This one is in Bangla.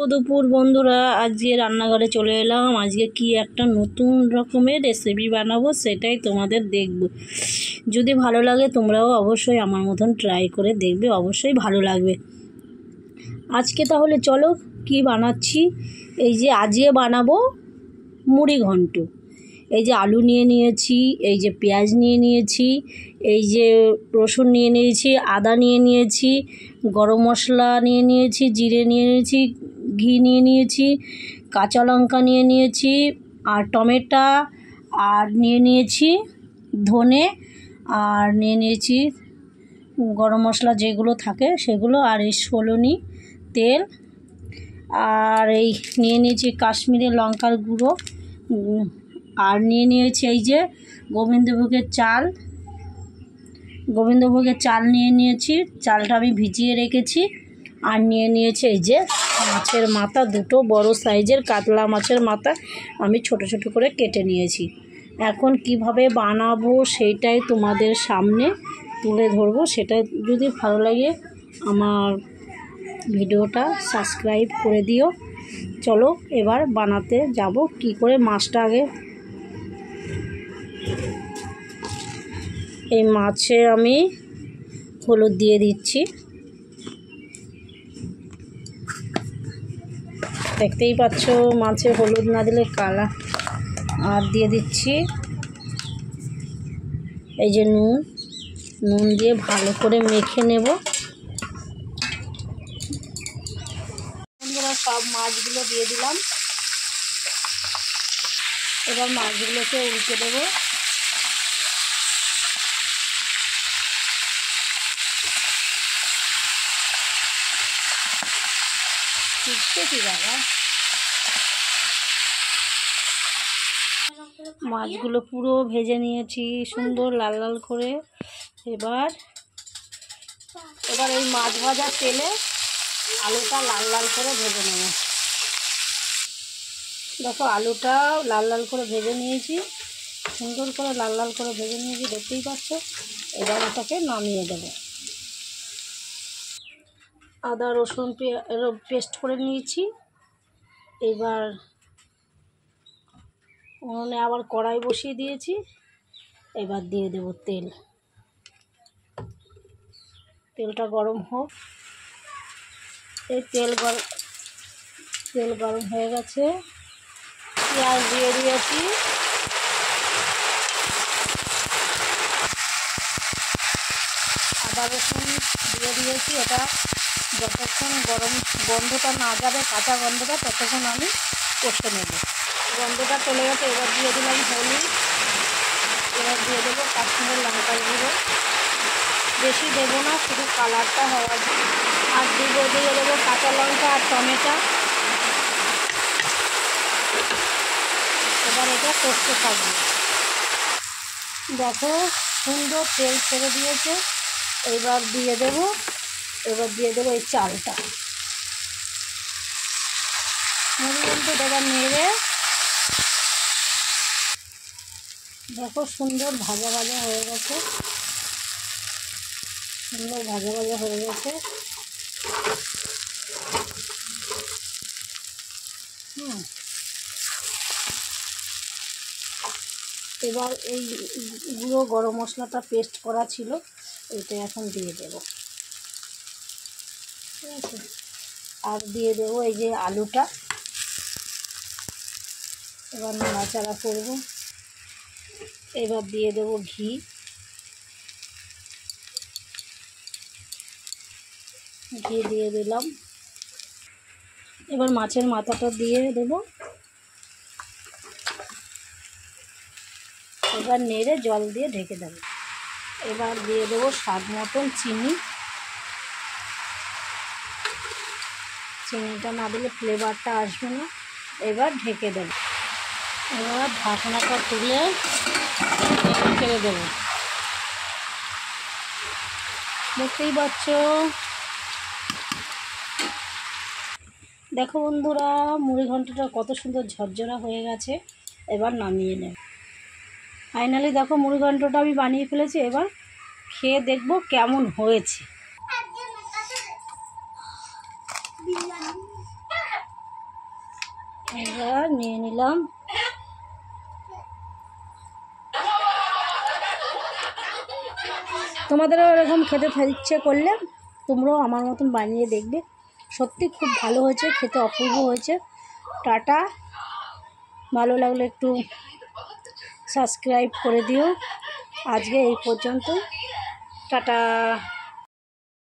দুপুর বন্ধুরা, আজকে রান্নাঘরে চলে এলাম। আজকে কি একটা নতুন রকমের রেসিপি বানাবো, সেটাই তোমাদের দেখব। যদি ভালো লাগে তোমরাও অবশ্যই আমার মতন ট্রাই করে দেখবে, অবশ্যই ভালো লাগবে। আজকে তাহলে চলো কি বানাচ্ছি। এই যে আজকে বানাবো মুড়ি ঘন্ট। এই যে আলু নিয়ে নিয়েছি, এই যে পেঁয়াজ নিয়ে নিয়েছি, এই যে রসুন নিয়ে নিয়েছি, আদা নিয়ে নিয়েছি, গরম মশলা নিয়ে নিয়েছি, জিরে নিয়ে নিয়েছি, ঘি নিয়ে নিয়েছি, কাঁচা লঙ্কা নিয়ে নিয়েছি, আর টমেটো, আর নিয়ে নিয়েছি ধনে, আর নিয়ে নিয়েছি গরম মশলা যেগুলো থাকে সেগুলো, আর এই সলনি তেল, আর এই নিয়ে নিয়েছি কাশ্মীরি লঙ্কার গুঁড়ো, আর নিয়ে নিয়েছি এই যে গোবিন্দভোগের চাল নিয়ে নিয়েছি। চালটা আমি ভিজিয়ে রেখেছি। আর নিয়ে নিয়েছি এই যে মাছের মাথা, দুটো বড় সাইজের কাতলা মাছের মাথা আমি ছোট ছোট করে কেটে নিয়েছি। এখন কিভাবে বানাবো সেইটাই তোমাদের সামনে তুলে ধরবো। সেটা যদি ভালো লাগে আমার ভিডিওটা সাবস্ক্রাইব করে দিও। চলো এবার বানাতে যাব। কি করে মাছটা আগে, এই মাছে আমি হলুদ দিয়ে দিচ্ছি, দেখতেই পাচ্ছ মাছে হলুদ না দিলে কালা। আর দিয়ে দিচ্ছি এই যে নুন দিয়ে ভালো করে মেখে নেব। সব মাছগুলো দিয়ে দিলাম। এবার মাছগুলোকে উল্টে দেবো। মাছগুলো পুরো ভেজে নিয়েছি সুন্দর লাল লাল করে। এবার এই মাছ ভাজা তেলে আলুটা লাল লাল করে ভেজে নেব। দেখো আলুটা লাল লাল করে ভেজে নিয়েছি, সুন্দর করে লাল লাল করে ভেজে নিয়েছি, দেখতেই পাচ্ছ। এবার এটাকে নামিয়ে দেবো। আদা রসুন পেস্ট করে নিয়েছি। এবার উনুনে আবার কড়াই বসিয়ে দিয়েছি। এবার দিয়ে দেব তেলটা গরম হোক। এই তেল গরম হয়ে গেছে। পেঁয়াজ দিয়ে দিয়েছি, আদা রসুন দিয়ে দিয়েছি। এটা যতক্ষণ গন্ধটা না যাবে, কাঁচা গন্ধটা, ততক্ষণ আমি কষে নেব। গন্ধটা চলে গেছে। এবার দিয়ে দিলাম হলুদ, এবার দিয়ে দেবো কাশ্মীরের লঙ্কার গুঁড়ো। বেশি দেবো না, শুধু কালারটা হওয়ার জন্য। আর দিয়ে দেবো কাঁচা লঙ্কা আর টমেটো। এবার এটা কষতে থাকবে। দেখো সুন্দর তেল ছেড়ে দিয়েছে। এবার দিয়ে দেবো এই চালটা। মুড়ি এবার নেড়ে দেখো সুন্দর ভাজা হয়ে গেছে। এবার এই গুঁড়ো গরম মশলাটা পেস্ট করা ছিল, এটা এখন দিয়ে দেব। ঠিক আছে, আর দিয়ে দেবো এই যে আলুটা। এবার নাড়াচাড়া করব। এবার দিয়ে দেবো ঘি, দিয়ে দিলাম। এবার মাছের মাথাটা দিয়ে দেব। এবার নেড়ে জল দিয়ে ঢেকে দেব। এবার দিয়ে দেবো স্বাদ মতন চিনিটা না দিলে ফ্লেভারটা আসবে না। এবার ঢেকে দেব। এবার ঢাকনাটা তুলে ছেড়ে দেব। দেখতেই পাচ্ছ। দেখো বন্ধুরা, মুড়ি ঘন্টটা কত সুন্দর ঝরঝরা হয়ে গেছে। এবার নামিয়ে নেব। ফাইনালি দেখো মুড়ি ঘন্টটা আমি বানিয়ে ফেলেছি। এবার খেয়ে দেখবো কেমন হয়েছে। এবার নিয়ে নিলাম। তোমাদেরও এরকম খেতে ইচ্ছে করলে তোমরাও আমার মতন বানিয়ে দেখবে, সত্যি খুব ভালো হয়েছে, খেতে অপূর্ব হয়েছে। টাটা, ভালো লাগলে একটু সাবস্ক্রাইব করে দিও। আজকে এই পর্যন্ত, টাটা।